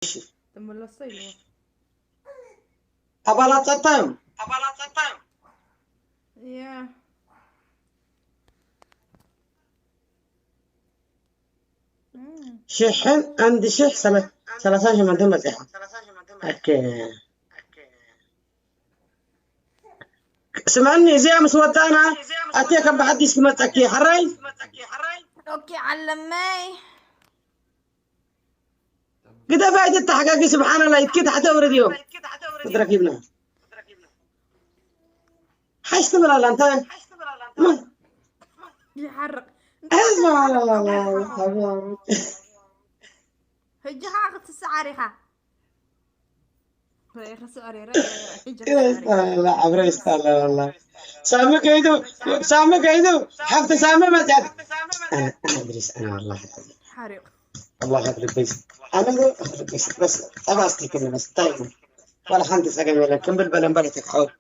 تم الصيل أبلا تطعم يا شحن عندي شح 13 من دون مسيحة. أوكي سمعني زي ما سوتانا أتيك بعد اسمك أكي حراي. اوكي علماي كده فايدة التحقيق سبحان الله كده حتى ورد يوم قدرك ابنها حيش تبلا لانتا ما يحرق اسمع لا هجي حاخد السعاريخة ريخ سعري لا عبر يستاهل والله سامي كيدو حفظ سامي ما تعرف أنا أدرس أنا والله حريق الله أخرب بيس أنا أخرب بيس بس أبغى أستيقظ بس طيب ولا خمسة سكن ولا كم بالبلن بلتك حول